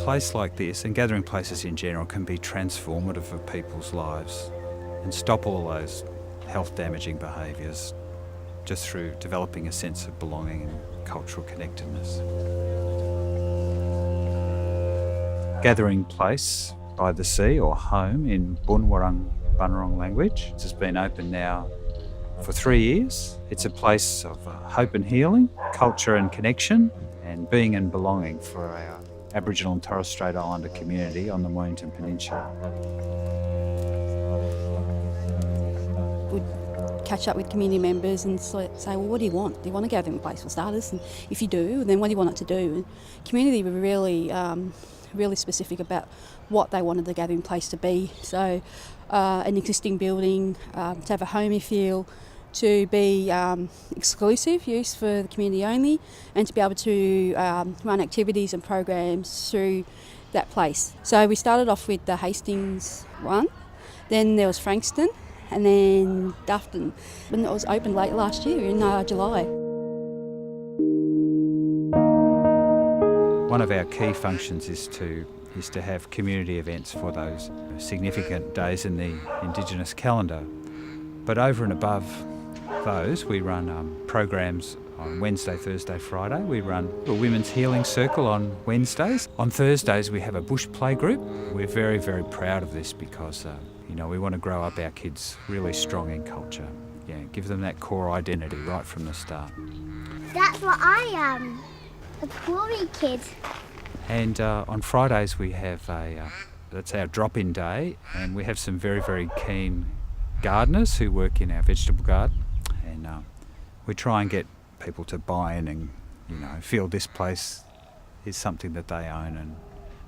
place like this, and gathering places in general, can be transformative for people's lives and stop all those health damaging behaviours just through developing a sense of belonging and cultural connectedness. Gathering place by the sea, or home in Woor-Dungin Bunurong language, has been open now for 3 years. It's a place of hope and healing, culture and connection, and being and belonging for our Aboriginal and Torres Strait Islander community on the Woor-Dungin Peninsula. We'd catch up with community members and say, well, what do you want? Do you want a gathering place for starters? And if you do, then what do you want it to do? And community were really specific about what they wanted the gathering place to be. So an existing building, to have a homey feel, to be exclusive use for the community only, and to be able to run activities and programs through that place. So we started off with the Hastings one, then there was Frankston, and then Dufton. And it was opened late last year in July. One of our key functions is to have community events for those significant days in the Indigenous calendar. But over and above those, we run programs on Wednesday, Thursday, Friday. We run a women's healing circle on Wednesdays. On Thursdays, we have a bush play group. We're very, very proud of this because we want to grow up our kids really strong in culture. Yeah, give them that core identity right from the start. That's what I am, a glory kid. And on Fridays we have that's our drop-in day, and we have some very, very keen gardeners who work in our vegetable garden, and we try and get people to buy in and feel this place is something that they own and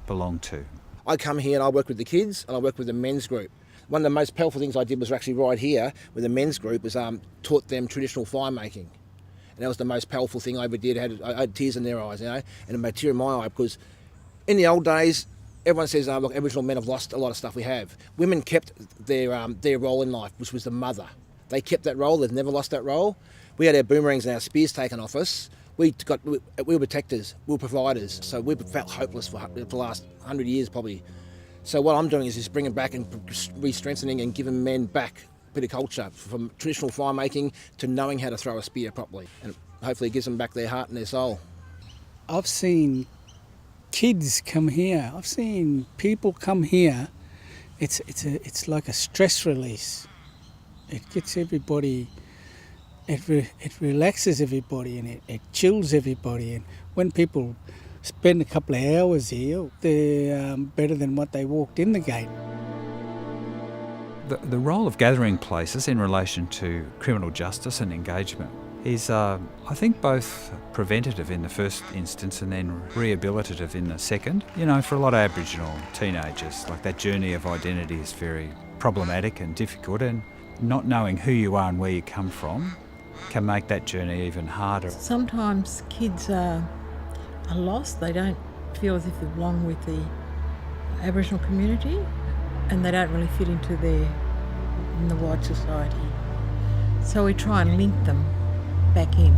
belong to. I come here and I work with the kids and I work with the men's group. One of the most powerful things I did was actually right here with the men's group was taught them traditional fire making. And that was the most powerful thing I ever did. I had tears in their eyes, and a made tear in my eye, because in the old days, everyone says, look, Aboriginal men have lost a lot of stuff we have. Women kept their role in life, which was the mother. They kept that role. They've never lost that role. We had our boomerangs and our spears taken off us. We were protectors, we were providers. So we felt hopeless for the last 100 years probably. So what I'm doing is just bringing back and re-strengthening and giving men back a bit of culture, from traditional fire making to knowing how to throw a spear properly. And hopefully it gives them back their heart and their soul. I've seen kids come here. I've seen people come here. It's like a stress release. It gets everybody, it relaxes everybody, and it chills everybody. And when people spend a couple of hours here, they're better than what they walked in the gate. The role of gathering places in relation to criminal justice and engagement is, I think, both preventative in the first instance and then rehabilitative in the second. For a lot of Aboriginal teenagers, like, that journey of identity is very problematic and difficult, and not knowing who you are and where you come from can make that journey even harder. Sometimes kids are lost. They don't feel as if they belong with the Aboriginal community, and they don't really fit in the wide society. So we try and link them back in.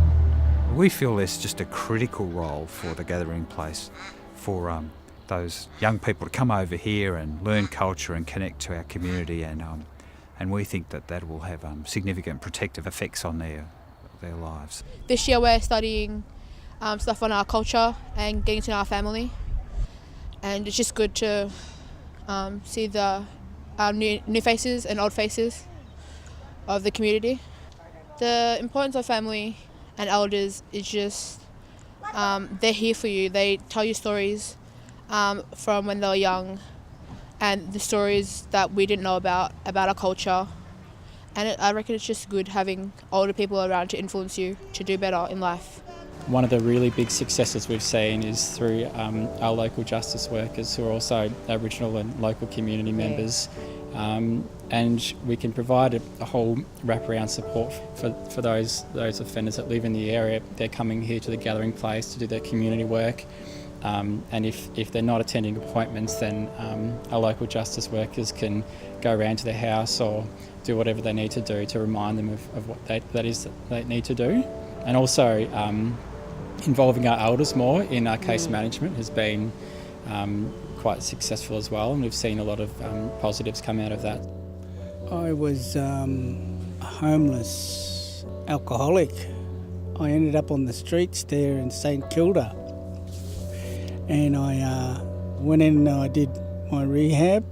We feel there's just a critical role for the gathering place for those young people to come over here and learn culture and connect to our community, and we think that will have significant protective effects on their lives. This year we're studying stuff on our culture and getting to know our family, and it's just good to see our new faces and old faces of the community. The importance of family and elders is just they're here for you. They tell you stories from when they were young, and the stories that we didn't know about our culture. And I reckon it's just good having older people around to influence you to do better in life. One of the really big successes we've seen is through our local justice workers, who are also Aboriginal and local community members. And we can provide a whole wraparound support for those offenders that live in the area. They're coming here to the gathering place to do their community work. And if they're not attending appointments, then our local justice workers can go around to their house or do whatever they need to do to remind them of what they need to do. And also involving our elders more in our case management has been quite successful as well, and we've seen a lot of positives come out of that. I was a homeless alcoholic. I ended up on the streets there in St Kilda, and I went in and I did my rehab.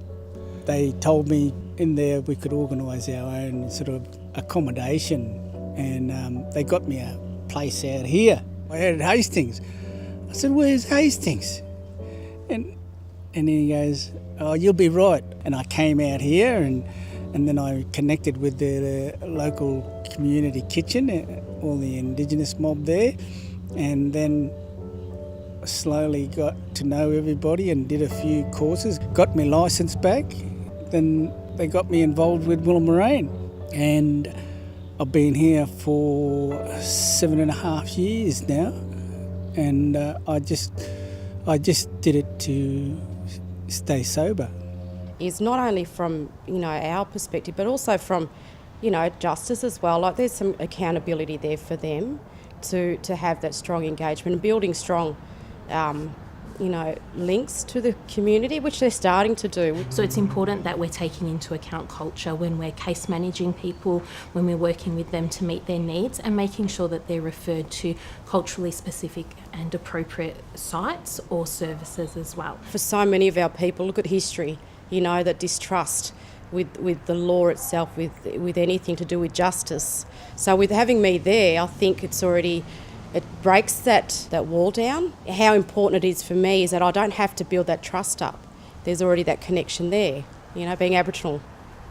They told me in there we could organise our own sort of accommodation, and they got me a place out here. I had Hastings. I said, "Where's Hastings?" And he goes, "Oh, you'll be right." And I came out here, and then I connected with the local community kitchen, all the Indigenous mob there, and then slowly got to know everybody and did a few courses, got my licence back. Then they got me involved with Willum Warrain, and I've been here for 7.5 years now, and I just did it to stay sober. Is not only from our perspective, but also from justice as well. Like, there's some accountability there for them to have that strong engagement and building strong links to the community, which they're starting to do. So it's important that we're taking into account culture when we're case managing people, when we're working with them to meet their needs, and making sure that they're referred to culturally specific and appropriate sites or services as well. For so many of our people, look at history, that distrust with the law itself, with anything to do with justice. So with having me there, I think it breaks that wall down. How important it is for me is that I don't have to build that trust up. There's already that connection there. Being Aboriginal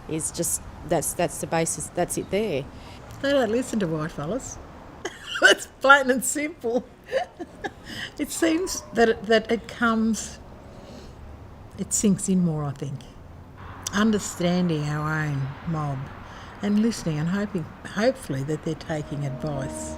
is just, that's the basis, that's it there. They don't listen to white fellas. That's plain and simple. It seems that it sinks in more, I think. Understanding our own mob and listening and hopefully that they're taking advice.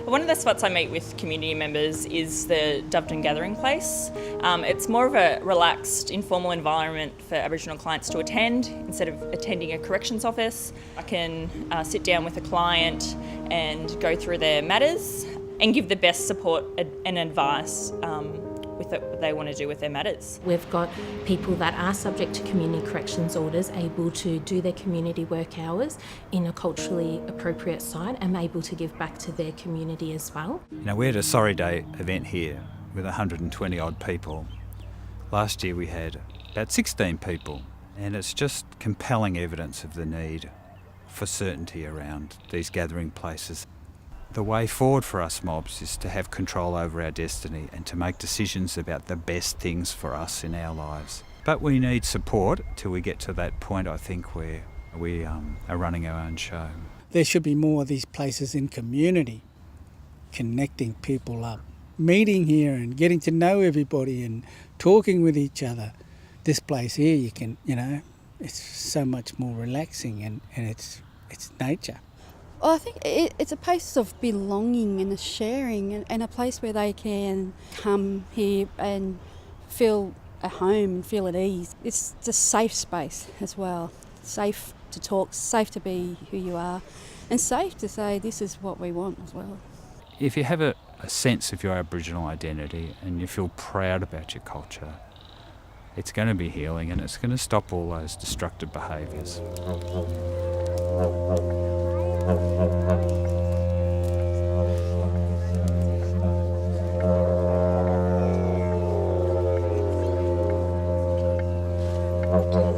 One of the spots I meet with community members is the Woor-Dungin gathering place. It's more of a relaxed, informal environment for Aboriginal clients to attend instead of attending a corrections office. I can sit down with a client and go through their matters and give the best support and advice with what they want to do with their matters. We've got people that are subject to community corrections orders able to do their community work hours in a culturally appropriate site and able to give back to their community as well. We had a Sorry Day event here with 120 odd people. Last year we had about 16 people, and it's just compelling evidence of the need for certainty around these gathering places. The way forward for us mobs is to have control over our destiny and to make decisions about the best things for us in our lives. But we need support till we get to that point, I think, where we are running our own show. There should be more of these places in community, connecting people up, meeting here and getting to know everybody and talking with each other. This place here, you can, it's so much more relaxing and it's nature. Well, I think it's a place of belonging and a sharing and a place where they can come here and feel at home and feel at ease. It's a safe space as well. Safe to talk, safe to be who you are, and safe to say this is what we want as well. If you have a sense of your Aboriginal identity and you feel proud about your culture, it's going to be healing and it's going to stop all those destructive behaviours. Okay.